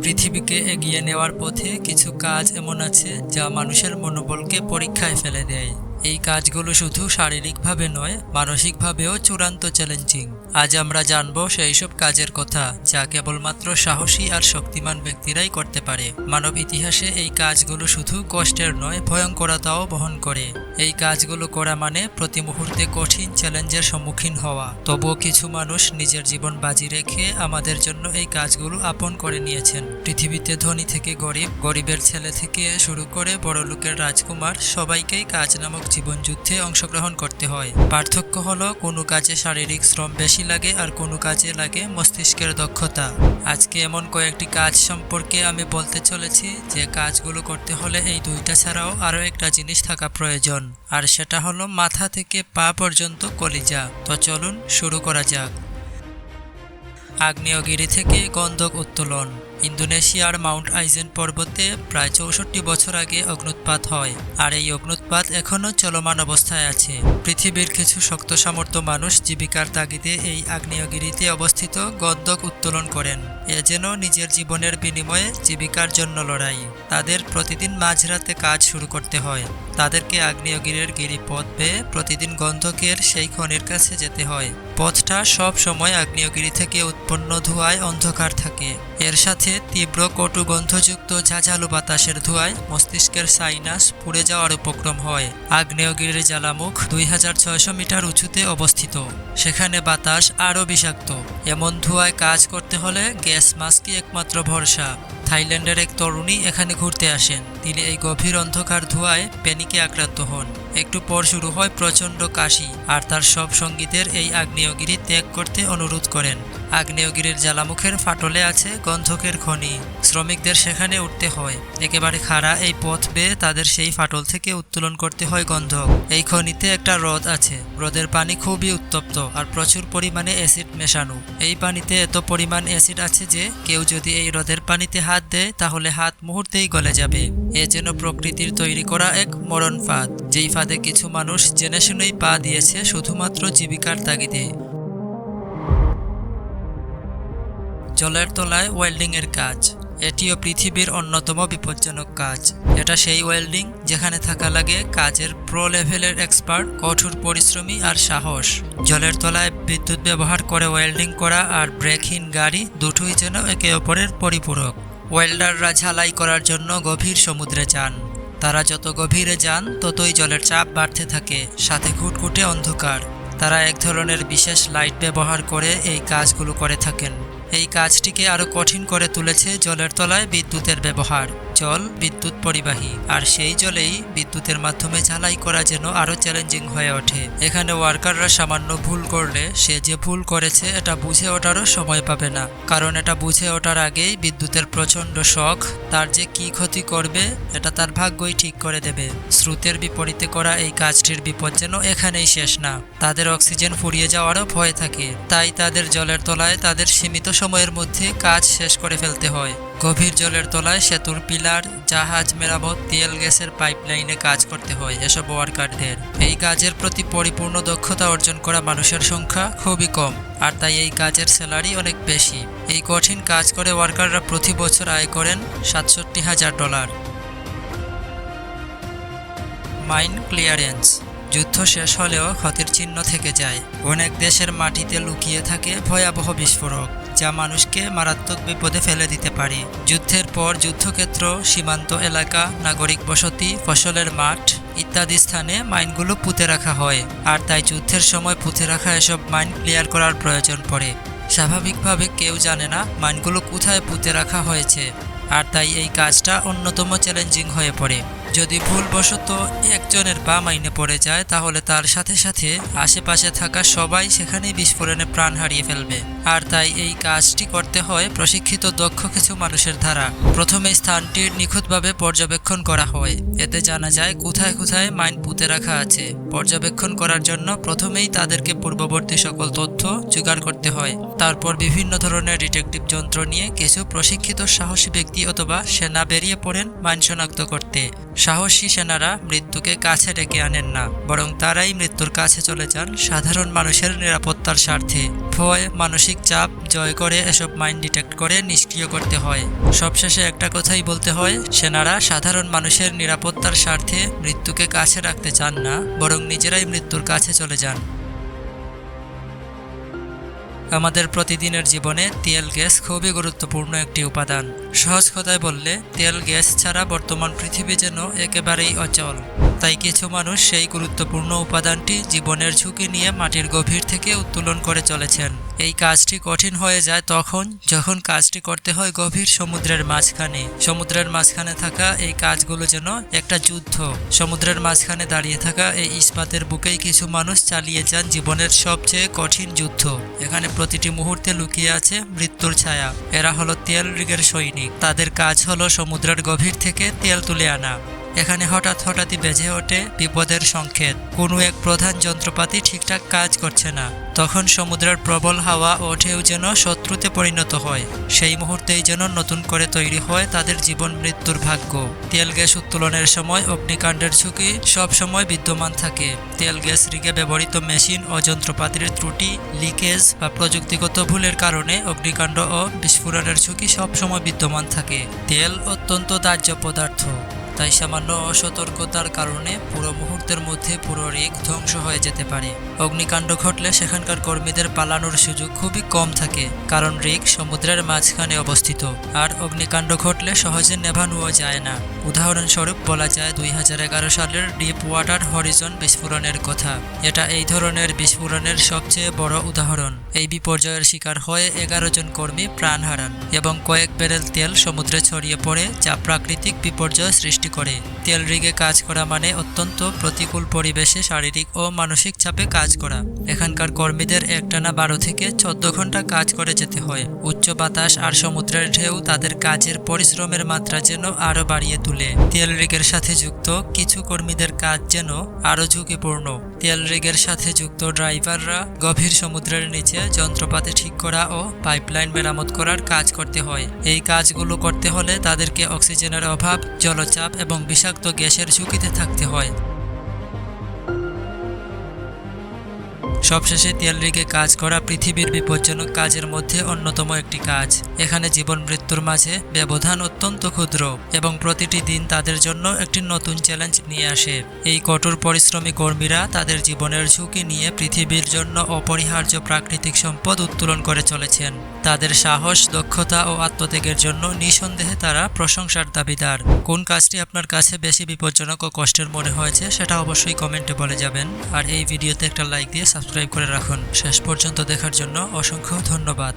পৃথিবীকে এগিয়ে নেওয়ার পথে কিছু কাজ এমন আছে যা মানুষের মনোবলকে পরীক্ষায় ফেলে দেয়। এই কাজগুলো শুধু শারীরিকভাবে নয়, মানসিকভাবেও চূড়ান্ত চ্যালেঞ্জিং। আজ আমরা জানব সেই সব কাজের কথা যা কেবলমাত্র সাহসী আর শক্তিমান ব্যক্তিরাই করতে পারে। মানব ইতিহাসে এই কাজগুলো শুধু কষ্টের নয়, ভয়ঙ্করতাও বহন করে। এই কাজগুলো করা মানে প্রতি মুহূর্তে কঠিন চ্যালেঞ্জের সম্মুখীন হওয়া। তবুও কিছু মানুষ নিজের জীবন বাজি রেখে আমাদের জন্য এই কাজগুলো আপন করে নিয়েছেন। পৃথিবীতে ধনী থেকে গরিব, গরিবের ছেলে থেকে শুরু করে বড়লোকের রাজকুমার, সবাইকেই কাজ নামক জীবনযুদ্ধে অংশগ্রহণ করতে হয়। পার্থক্য হলো কোনো কাজে শারীরিক শ্রম বেশি লাগে আর কোনো কাজে লাগে মস্তিষ্কের দক্ষতা। আজকে এমন কয়েকটি কাজ সম্পর্কে আমি বলতে চলেছি যে কাজগুলো করতে হলে এই দুইটা ছাড়াও আরও একটা জিনিস থাকা প্রয়োজন, আর সেটা হলো মাথা থেকে পা পর্যন্ত কলিজা। তো চলুন শুরু করা যাক। আগ্নেয়গিরি থেকে গন্ধক উত্তোলন। ইন্দোনেশিয়ার মাউন্ট আইজেন পর্বতে প্রায় ৬৪ বছর আগে অগ্নুৎপাত হয়, আর এই অগ্নুৎপাত এখনও চলমান অবস্থায় আছে। পৃথিবীর কিছু শক্ত সামর্থ্য মানুষ জীবিকার তাগিদে এই আগ্নেয়গিরিতে অবস্থিত গন্ধক উত্তোলন করেন। এ যেন নিজের জীবনের বিনিময়ে জীবিকার জন্য লড়াই। তাদের প্রতিদিন মাঝরাতে কাজ শুরু করতে হয়। তাদেরকে আগ্নেয়গিরির গিরিপথ বেয়ে প্রতিদিন গন্ধকের সেই খনির কাছে যেতে হয়। পথটা সব সময় আগ্নেয়গিরি থেকে উৎপন্ন ধোঁয়ায় অন্ধকার থাকে। এর সাথে তীব্র কটু গন্ধযুক্ত ঝাঁঝালো বাতাসের ধোঁয়ায় মস্তিষ্কের সাইনাস পুড়ে যাওয়ার উপক্রম হয়। আগ্নেয়গিরির জ্বালামুখ ২৬০০ মিটার উঁচুতে অবস্থিত। সেখানে বাতাস আরও বিষাক্ত। এমন ধোঁয়ায় কাজ করতে হলে গ্যাস মাস্কই একমাত্র ভরসা। থাইল্যান্ডের এক তরুণী এখানে ঘুরতে আসেন। তিনি এই গভীর অন্ধকার ধোঁয়ায় প্যানিকে আক্রান্ত হন। একটু পর শুরু হয় প্রচণ্ড কাশি, আর তার সব সঙ্গীদের এই আগ্নেয়গিরি ত্যাগ করতে অনুরোধ করেন। আগ্নেয়গিরির জ্বালামুখের ফাটলে আছে গন্ধকের খনি। শ্রমিকদের সেখানে উঠতে হয়। একেবারে খাড়া এই পথ বেয়ে তাদের সেই ফাটল থেকে উত্তোলন করতে হয় গন্ধক। এই খনিতে একটা হ্রদ আছে। হ্রদের পানি খুবই উত্তপ্ত আর প্রচুর পরিমাণে অ্যাসিড মেশানো। এই পানিতে এত পরিমাণ অ্যাসিড আছে যে কেউ যদি এই হ্রদের পানিতে হাত দেয় তাহলে হাত মুহূর্তেই গলে যাবে। এ যেন প্রকৃতির তৈরি করা এক মরণ ফাঁদ, যেই ফাঁদে কিছু মানুষ জেনে শুনেই পা দিয়েছে শুধুমাত্র জীবিকার তাগিদে। জলের তলায় ওয়েল্ডিং এর কাজ। এটিও পৃথিবীর অন্যতম বিপজ্জনক কাজ। এটা সেই ওয়েল্ডিং যেখানে থাকা লাগে কাজের প্রো লেভেলের এক্সপার্ট, কঠোর পরিশ্রমী আর সাহস। জলের তলায় বিদ্যুৎ ব্যবহার করে ওয়েল্ডিং করা আর ব্রেকহীন গাড়ি দুটোই যেন একে অপরের পরিপূরক। ওয়েল্ডাররা ঝালাই করার জন্য গভীর সমুদ্রে যান। তারা যত গভীরে যান ততই জলের চাপ বাড়তে থাকে, সাথে ঘুটঘুটে অন্ধকার। তারা এক ধরনের বিশেষ লাইট ব্যবহার করে এই কাজগুলো করে থাকেন। এই কাজটিকে আরও কঠিন করে তুলেছে জলের তলায় বিদ্যুতের ব্যবহার। জল বিদ্যুৎ পরিবাহী, আর সেই জলেই বিদ্যুতের মাধ্যমে ঝালাই করা যেন আরও চ্যালেঞ্জিং হয়ে ওঠে। এখানে ওয়ার্কাররা সামান্য ভুল করলে সে যে ভুল করেছে এটা বুঝে ওঠারও সময় পাবে না, কারণ এটা বুঝে ওঠার আগেই বিদ্যুতের প্রচণ্ড শক তার যে কী ক্ষতি করবে এটা তার ভাগ্যই ঠিক করে দেবে। স্রোতের বিপরীতে করা এই কাজটির বিপদ যেন এখানেই শেষ না। তাদের অক্সিজেন ফুরিয়ে যাওয়ারও ভয় থাকে, তাই তাদের জলের তলায় তাদের সীমিত সময়ের মধ্যে কাজ শেষ করে ফেলতে হয়। গভীর জলের তলায় সেতুর পিলার, জাহাজ মেরামত, তেল গ্যাসের পাইপলাইনে কাজ করতে হয় এসব ওয়ার্কারদের। এই কাজের প্রতি পরিপূর্ণ দক্ষতা অর্জন করা মানুষের সংখ্যা খুবই কম, আর তাই এই কাজের স্যালারি অনেক বেশি। এই কঠিন কাজ করে ওয়ার্কাররা প্রতি বছর আয় করেন $৬৭,০০০। Mine clearance. যুদ্ধ শেষ হলেও ক্ষতির চিহ্ন থেকে যায়। অনেক দেশের মাটিতে লুকিয়ে থাকে ভয়াবহ বিস্ফোরক, যা মানুষকে মারাত্মক বিপদে ফেলে দিতে পারে। যুদ্ধের পর যুদ্ধক্ষেত্র, সীমান্ত এলাকা, নাগরিক বসতি, ফসলের মাঠ ইত্যাদি স্থানে মাইনগুলো পুঁতে রাখা হয়, আর তাই যুদ্ধের সময় পুঁতে রাখা এসব মাইন ক্লিয়ার করার প্রয়োজন পড়ে। স্বাভাবিকভাবে কেউ জানে না মাইনগুলো কোথায় পুঁতে রাখা হয়েছে, আর তাই এই কাজটা অন্যতম চ্যালেঞ্জিং হয়ে পড়ে। যদি ভুলবশত একজনের পা মাইনে পড়ে যায় তাহলে তার সাথে সাথে আশেপাশে থাকা সবাই সেখানেই বিস্ফোরণে প্রাণ হারিয়ে ফেলবে, আর তাই এই কাজটি করতে হয় প্রশিক্ষিত দক্ষ কিছু মানুষের দ্বারা। প্রথমে স্থানটির নিখুঁতভাবে পর্যবেক্ষণ করা হয়। এতে জানা যায় কোথায় কোথায় মাইন পুঁতে রাখা আছে। পর্যবেক্ষণ করার জন্য প্রথমেই তাদেরকে পূর্ববর্তী সকল তথ্য জোগাড় করতে হয়। তারপর বিভিন্ন ধরনের ডিটেকটিভ যন্ত্র নিয়ে কিছু প্রশিক্ষিত সাহসী ব্যক্তি অথবা সেনা বেরিয়ে পড়েন মাইন শনাক্ত করতে। সাহসী সেনারা মৃত্যুকে কাছে ডেকে আনেন না, বরং তারাই মৃত্যুর কাছে চলে যান সাধারণ মানুষের নিরাপত্তার স্বার্থে। ভয়, মানসিক চাপ জয় করে এসব মাইন্ড ডিটেক্ট করে নিষ্ক্রিয় করতে হয়। সবশেষে একটা কথাই বলতে হয়, সেনারা সাধারণ মানুষের নিরাপত্তার স্বার্থে মৃত্যুকে কাছে রাখতে চান না, বরং নিজেরাই মৃত্যুর কাছে চলে যান। আমাদের প্রতিদিনের জীবনে তেল গ্যাস খুবই গুরুত্বপূর্ণ একটি উপাদান। সহজ কথায় বললে, তেল গ্যাস ছাড়া বর্তমান পৃথিবী যেন একেবারেই অচল। তাই কিছু মানুষ সেই গুরুত্বপূর্ণ উপাদানটি জীবনের ঝুঁকি নিয়ে মাটির গভীর থেকে উত্তোলন করে চলেছেন। এই কাজটি কঠিন হয়ে যায় যখন কাজটি করতে হয় গভীর সমুদ্রের মাঝখানে। সমুদ্রের মাঝখানে থাকা এই কাজগুলো যেন একটা যুদ্ধ। সমুদ্রের মাঝখানে দাঁড়িয়ে থাকা এই ইস্পাতের বুকেই কিছু মানুষ চালিয়ে যান জীবনের সবচেয়ে কঠিন যুদ্ধ। এখানে প্রতিটি মুহূর্তে লুকিয়ে আছে মৃত্যুর ছায়া। এরা হলো তেল রিগের সৈনিক। তাদের কাজ হলো সমুদ্রের গভীর থেকে তেল তুলে আনা। এখানে হঠাৎই বেজে ওঠে বিপদের সংকেত। কোনো এক প্রধান যন্ত্রপাতি ঠিকঠাক কাজ করছে না। তখন সমুদ্রের প্রবল হাওয়া ও ঢেউ যেন শত্রুতে পরিণত হয়। সেই মুহূর্তেই যেন নতুন করে তৈরি হয় তাদের জীবন মৃত্যুর ভাগ্য। তেল গ্যাস উত্তোলনের সময় অগ্নিকাণ্ডের ঝুঁকি সব সময় বিদ্যমান থাকে। তেল গ্যাস রিগে ব্যবহৃত মেশিন ও যন্ত্রপাতির ত্রুটি, লিকেজ বা প্রযুক্তিগত ভুলের কারণে অগ্নিকাণ্ড ও বিস্ফোরণের ঝুঁকি সব সময় বিদ্যমান থাকে। তেল অত্যন্ত দাহ্য পদার্থ, তাই সামান্য অসতর্কতার কারণে পুরো মুহূর্তের মধ্যে পুরো রিগ ধ্বংস হয়ে যেতে পারে। অগ্নিকাণ্ড ঘটলে সেখানকার কর্মীদের পালানোর সুযোগ খুবই কম থাকে, কারণ রিগ সমুদ্রের মাঝখানে অবস্থিত। আর অগ্নিকাণ্ড ঘটলে সহজে নেভানোও যায় না। উদাহরণস্বরূপ বলা যায় 2011 সালের ডিপ ওয়াটার হরিজন বিস্ফোরণের কথা। এটা এই ধরনের বিস্ফোরণের সবচেয়ে বড় উদাহরণ। এই বিপর্যয়ের শিকার হয়ে 11 জন কর্মী প্রাণ হারান এবং কয়েক ব্যারেল তেল সমুদ্রে ছড়িয়ে পড়ে, যা প্রাকৃতিক বিপর্যয় সৃষ্টি করে। তেল রিগে কাজ করা মানে অত্যন্ত প্রতিকূল পরিবেশে শারীরিক ও মানসিক চাপে কাজ করা। এখানকার কর্মীদের একটানা 12 থেকে 14 ঘন্টা কাজ করে যেতে হয়। উচ্চ বাতাস আর সমুদ্রের ঢেউ তাদের কাজের পরিশ্রমের মাত্রা যেন আরো বাড়িয়ে তোলে। তেল রিগের সাথে যুক্ত কিছু কর্মীদের কাজ যেন আরো ঝুঁকিপূর্ণ। তেল রিগের সাথে যুক্ত ড্রাইভাররা গভীর সমুদ্রের নিচে যন্ত্রপাতি ঠিক করা ও পাইপলাইন মেরামত করার কাজ করতে হয়। এই কাজগুলো করতে হলে তাদেরকে অক্সিজেনের অভাব, জলচাপ এবং বিষাক্ত গ্যাসের ঝুঁকিতে থাকতে হয়। সবশেষে তেল রিগে কাজ করা পৃথিবীর বিপজ্জনক কাজের মধ্যে অন্যতম একটি কাজ। এখানে জীবন মৃত্যুর মাঝে ব্যবধান অত্যন্ত ক্ষুদ্র এবং প্রতিটি দিন তাদের জন্য একটি নতুন চ্যালেঞ্জ নিয়ে আসে। এই কঠোর পরিশ্রমী কর্মীরা তাদের জীবনের ঝুঁকি নিয়ে পৃথিবীর জন্য অপরিহার্য প্রাকৃতিক সম্পদ উত্তোলন করে চলেছেন। তাদের সাহস, দক্ষতা ও আত্মত্যাগের জন্য নিঃসন্দেহে তারা প্রশংসার দাবিদার। কোন কাজটি আপনার কাছে বেশি বিপজ্জনক ও কষ্টের মনে হয়েছে সেটা অবশ্যই কমেন্টে বলে যাবেন। আর এই ভিডিওতে একটা লাইক দিয়ে সাবস্ক্রাইব করে রাখুন। শেষ পর্যন্ত দেখার জন্য অসংখ্য ধন্যবাদ।